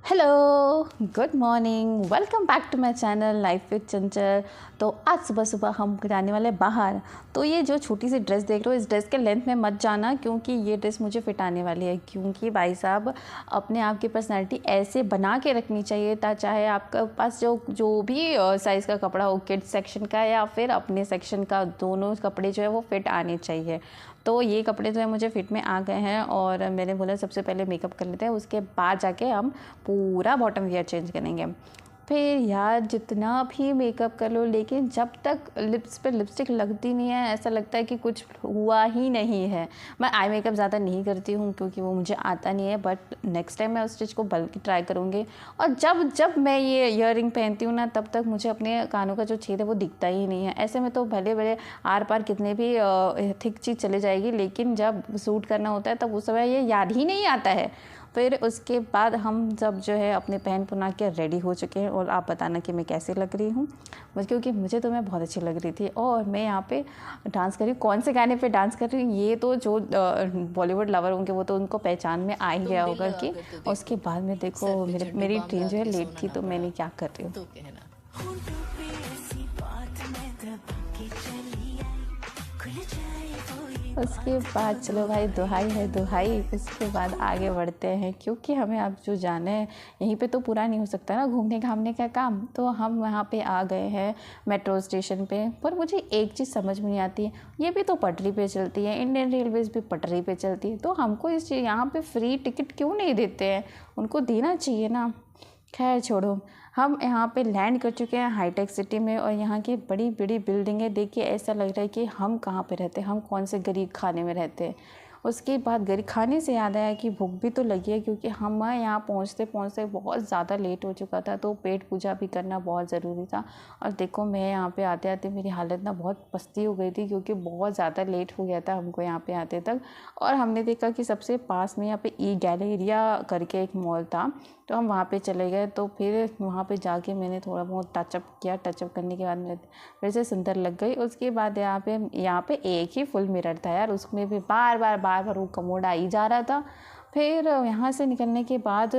Hello, good morning, welcome back to my channel life with Chanchal. तो आज सुबह सुबह हम जाने वाले बाहर। तो ये जो छोटी सी ड्रेस देख रहे हो, इस ड्रेस के लेंथ में मत जाना क्योंकि ये ड्रेस मुझे फिट आने वाली है। क्योंकि भाई साहब, अपने आप की पर्सनैलिटी ऐसे बना के रखनी चाहिए चाहे आपके पास जो भी साइज़ का कपड़ा हो, किड्स सेक्शन का या फिर अपने सेक्शन का, दोनों कपड़े जो है वो फिट आने चाहिए। तो ये कपड़े जो है मुझे फिट में आ गए हैं और मैंने बोला सबसे पहले मेकअप कर लेते हैं, उसके बाद जाके हम पूरा बॉटम वियर चेंज करेंगे। फिर यार जितना भी मेकअप कर लो, लेकिन जब तक लिप्स पे लिपस्टिक लगती नहीं है ऐसा लगता है कि कुछ हुआ ही नहीं है। मैं आई मेकअप ज़्यादा नहीं करती हूँ क्योंकि वो मुझे आता नहीं है, बट नेक्स्ट टाइम मैं उस चीज़ को बल्कि ट्राई करूँगी। और जब जब मैं ये ईयररिंग पहनती हूँ ना, तब तक मुझे अपने कानों का जो छेद है वो दिखता ही नहीं है। ऐसे में तो भले भले आर पार कितने भी थिक चीज़ चले जाएगी, लेकिन जब सूट करना होता है तब उस समय ये याद ही नहीं आता है। फिर उसके बाद हम जब जो है अपने पहन पुना के रेडी हो चुके हैं और आप बताना कि मैं कैसे लग रही हूँ, क्योंकि मुझे तो मैं बहुत अच्छी लग रही थी। और मैं यहाँ पे डांस कर रही हूँ। कौन से गाने पे डांस कर रही हूँ ये तो जो बॉलीवुड लवर होंगे वो तो उनको पहचान में आ ही गया होगा कि। और उसके बाद में देखो मेरी ट्रेन जो है लेट थी, तो मैंने क्या कर रही हूँ। उसके बाद चलो भाई, दुहाई है दुहाई। उसके बाद आगे बढ़ते हैं क्योंकि हमें अब जो जाना है यहीं पे तो पूरा नहीं हो सकता ना घूमने घामने का काम। तो हम वहाँ पे आ गए हैं मेट्रो स्टेशन पे। पर मुझे एक चीज़ समझ में नहीं आती है, ये भी तो पटरी पे चलती है, इंडियन रेलवेज़ भी पटरी पे चलती है, तो हमको इस यहाँ पे फ्री टिकट क्यों नहीं देते हैं? उनको देना चाहिए ना। खैर छोड़ो, हम यहाँ पे लैंड कर चुके हैं हाईटेक सिटी में और यहाँ की बड़ी बड़ी बिल्डिंगें देख के ऐसा लग रहा है कि हम कहाँ पे रहते हैं, हम कौन से गरीब खाने में रहते हैं। उसके बाद गरीब खाने से याद आया कि भूख भी तो लगी है, क्योंकि हम यहाँ पहुँचते पहुँचते बहुत ज़्यादा लेट हो चुका था, तो पेट पूजा भी करना बहुत ज़रूरी था। और देखो मैं यहाँ पे आते आते मेरी हालत ना बहुत पस्ती हो गई थी, क्योंकि बहुत ज़्यादा लेट हो गया था हमको यहाँ पे आते तक। और हमने देखा कि सबसे पास में यहाँ पे ई गैलेरिया करके एक मॉल था, तो हम वहाँ पे चले गए। तो फिर वहाँ पे जाके मैंने थोड़ा बहुत टचअप किया। टचअप करने के बाद मैं फिर से सुंदर लग गई। उसके बाद यहाँ पे एक ही फुल मिरर था यार, उसमें भी बार बार वो कमोड आ ही जा रहा था। फिर यहाँ से निकलने के बाद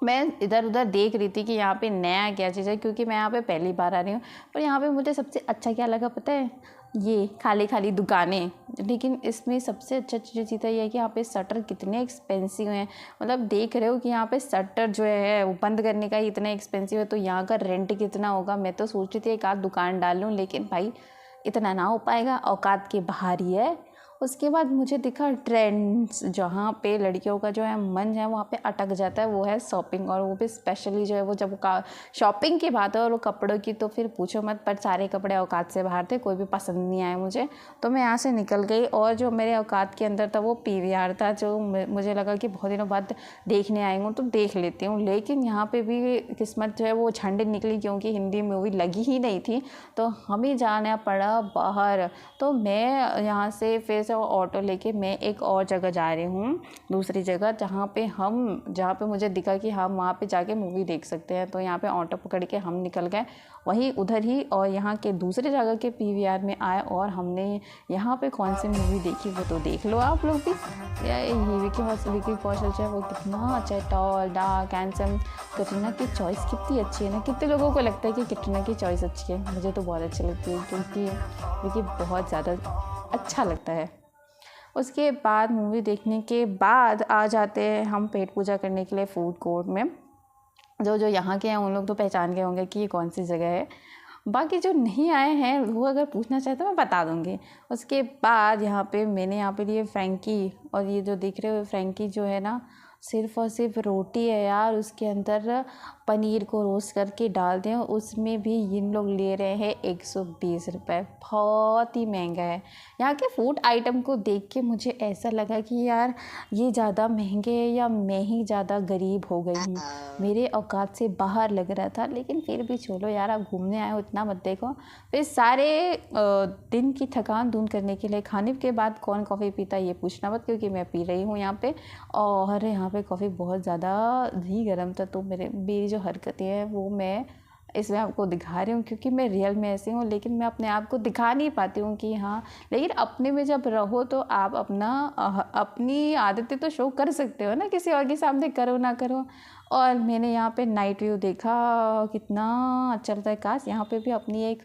मैं इधर उधर देख रही थी कि यहाँ पे नया क्या चीज़ है, क्योंकि मैं यहाँ पे पहली बार आ रही हूँ। पर यहाँ पे मुझे सबसे अच्छा क्या लगा पता है? ये खाली खाली दुकानें। लेकिन इसमें सबसे अच्छा जो चीज़ है ये है कि यहाँ पे शटर कितने एक्सपेंसिव हैं। मतलब देख रहे हो कि यहाँ पे शटर जो है वो बंद करने का ही इतना एक्सपेंसिव है, तो यहाँ का रेंट कितना होगा। मैं तो सोच रही थी एक आध दुकान डाल लूँ, लेकिन भाई इतना ना हो पाएगा, औकात के बाहर ही है। उसके बाद मुझे दिखा ट्रेंड्स, जहाँ पे लड़कियों का जो है मन है वहाँ पे अटक जाता है, वो है शॉपिंग। और वो भी स्पेशली जो है वो जब शॉपिंग की बात है और वो कपड़ों की, तो फिर पूछो मत। पर सारे कपड़े औकात से बाहर थे, कोई भी पसंद नहीं आए मुझे, तो मैं यहाँ से निकल गई। और जो मेरे औकात के अंदर था वो पीवीआर था, जो मुझे लगा कि बहुत दिनों बाद देखने आई हूँ तो देख लेती हूँ। लेकिन यहाँ पे भी किस्मत जो है वो झंड निकली, क्योंकि हिंदी मूवी लगी ही नहीं थी, तो हमें जाना पड़ा बाहर। तो मैं यहाँ से फिर ऑटो लेके मैं एक और जगह जा रही हूँ, दूसरी जगह, जहाँ पे मुझे दिखा कि हम वहाँ पे जाके मूवी देख सकते हैं। तो यहाँ पे ऑटो पकड़ के हम निकल गए वहीं उधर ही, और यहाँ के दूसरे जगह के पीवीआर में आए और हमने यहाँ पे कौन सी मूवी देखी वो तो देख लो आप लोग भी। ये विकी कौशल जो है वो कितना अच्छा है, टॉल डार्क हैंडसम। कटरीना की चॉइस कितनी अच्छी है ना। कितने लोगों को लगता है कि कटरीना की चॉइस अच्छी है, मुझे तो बहुत अच्छी लगती है, क्योंकि विकी बहुत ज़्यादा अच्छा लगता है। उसके बाद मूवी देखने के बाद आ जाते हैं हम पेट पूजा करने के लिए फूड कोर्ट में। जो जो यहाँ के हैं उन लोग तो पहचान गए होंगे कि ये कौन सी जगह है। बाकी जो नहीं आए हैं वो अगर पूछना चाहे तो मैं बता दूँगी। उसके बाद मैंने यहाँ पे लिए फ्रैंकी, और ये जो दिख रहे हो फ्रैंकी जो है ना, सिर्फ़ और सिर्फ रोटी है यार, उसके अंदर पनीर को रोस्ट करके डाल दें, उसमें भी इन लोग ले रहे हैं 120 रुपये। बहुत ही महंगा है। यहाँ के फूड आइटम को देख के मुझे ऐसा लगा कि यार ये ज़्यादा महंगे हैं या मैं ही ज़्यादा गरीब हो गई हूँ। मेरे औकात से बाहर लग रहा था, लेकिन फिर भी छोड़ो यार, आप घूमने आए हो इतना मत देखो। फिर सारे दिन की थकान दूर करने के लिए खाने के बाद कौन कॉफ़ी पीता है ये पूछना मत, क्योंकि मैं पी रही हूँ यहाँ पे। और यहाँ पे कॉफ़ी बहुत ज़्यादा ही गर्म था, तो मेरी जो हरकतें हैं वो मैं इसमें आपको दिखा रही हूँ क्योंकि मैं रियल में ऐसी हूँ, लेकिन मैं अपने आप को दिखा नहीं पाती हूँ कि हाँ। लेकिन अपने में जब रहो तो आप अपनी आदतें तो शो कर सकते हो ना, किसी और के सामने करो ना करो। और मैंने यहाँ पे नाइट व्यू देखा, कितना अच्छा लगता है। काश यहाँ पे भी अपनी एक,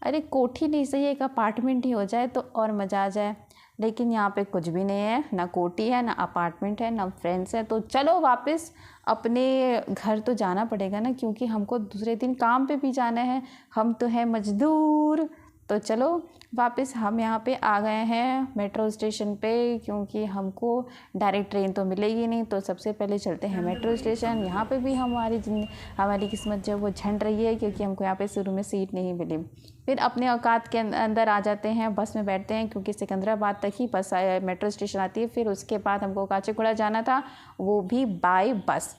अरे कोठी नहीं सही, एक अपार्टमेंट ही हो जाए तो और मज़ा आ जाए। लेकिन यहाँ पे कुछ भी नहीं है, ना कोठी है, ना अपार्टमेंट है, ना फ्रेंड्स है। तो चलो वापस अपने घर तो जाना पड़ेगा ना, क्योंकि हमको दूसरे दिन काम पे भी जाना है, हम तो हैं मजदूर। तो चलो वापस हम यहाँ पे आ गए हैं मेट्रो स्टेशन पे, क्योंकि हमको डायरेक्ट ट्रेन तो मिलेगी नहीं। तो सबसे पहले चलते हैं मेट्रो स्टेशन। यहाँ पे भी हमारी किस्मत जो है वो झंड रही है, क्योंकि हमको यहाँ पे शुरू में सीट नहीं मिली। फिर अपने औकात के अंदर आ जाते हैं, बस में बैठते हैं, क्योंकि सिकंदराबाद तक ही बस मेट्रो स्टेशन आती है। फिर उसके बाद हमको काचीगुड़ा जाना था, वो भी बाय बस।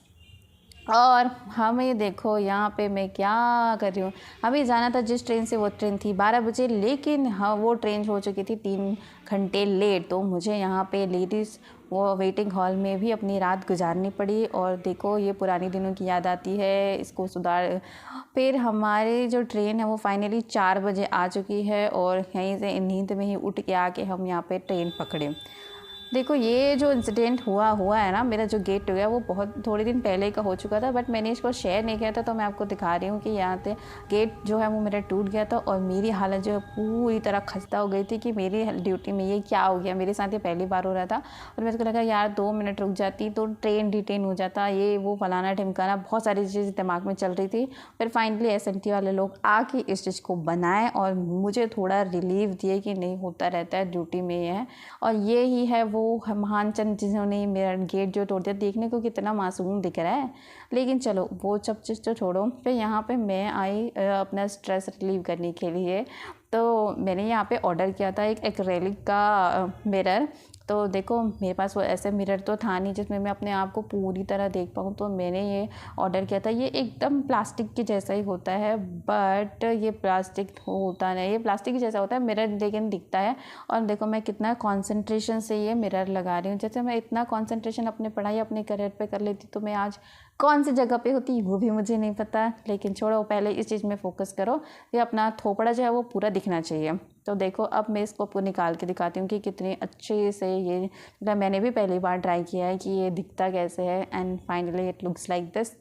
और हमें देखो यहाँ पे मैं क्या कर रही हूँ, हमें जाना था जिस ट्रेन से, वो ट्रेन थी 12 बजे, लेकिन हाँ वो ट्रेन हो चुकी थी 3 घंटे लेट। तो मुझे यहाँ पे लेडीज़ वो वेटिंग हॉल में भी अपनी रात गुजारनी पड़ी। और देखो ये पुरानी दिनों की याद आती है, इसको सुधार। फिर हमारी जो ट्रेन है वो फाइनली 4 बजे आ चुकी है, और यहीं से नींद में ही उठ के आके हम यहाँ पे ट्रेन पकड़े। देखो ये जो इंसिडेंट हुआ है ना, मेरा जो गेट हो गया वो बहुत थोड़े दिन पहले का हो चुका था, बट मैंने इसको शेयर नहीं किया था। तो मैं आपको दिखा रही हूँ कि यहाँ से गेट जो है वो मेरा टूट गया था, और मेरी हालत जो है पूरी तरह खस्ता हो गई थी कि मेरी ड्यूटी में ये क्या हो गया। मेरे साथ ये पहली बार हो रहा था, और मेरे को लगा यार 2 मिनट रुक जाती तो ट्रेन डिटेन हो जाता, ये वो फलाना ढिमकाना, बहुत सारी चीज़ें दिमाग में चल रही थी। फिर फाइनली एसएनटी वाले लोग आके इस चीज़ को बनाए और मुझे थोड़ा रिलीफ दिए कि नहीं होता रहता है ड्यूटी में ये है। और ये ही है वो महान चंद जिन्होंने मेरा गेट जो तोड़ दिया। देखने को कितना मासूम दिख रहा है, लेकिन चलो वो सब चीज़ तो छोड़ो। फिर यहाँ पे मैं आई अपना स्ट्रेस रिलीव करने के लिए। तो मैंने यहाँ पे ऑर्डर किया था एक एक्रेलिक का मिरर। तो देखो मेरे पास वो ऐसे मिरर तो था नहीं जिसमें मैं अपने आप को पूरी तरह देख पाऊँ। तो मैंने ये ऑर्डर किया था। ये एकदम प्लास्टिक के जैसा ही होता है, बट ये प्लास्टिक होता नहीं, ये प्लास्टिक के जैसा होता है मिरर, लेकिन दिखता है। और देखो मैं कितना कंसंट्रेशन से ये मिरर लगा रही हूँ। जैसे मैं इतना कंसंट्रेशन अपने पढ़ाई अपने करियर पे कर लेती तो मैं आज कौन सी जगह पे होती वो भी मुझे नहीं पता। लेकिन छोड़ो, पहले इस चीज़ में फोकस करो, ये अपना थोपड़ा जो है वो पूरा दिखना चाहिए। तो देखो अब मैं इसको पूरा निकाल के दिखाती हूँ कि कितने अच्छे से ये, मतलब मैंने भी पहली बार ट्राई किया है कि ये दिखता कैसे है। And finally it looks like this.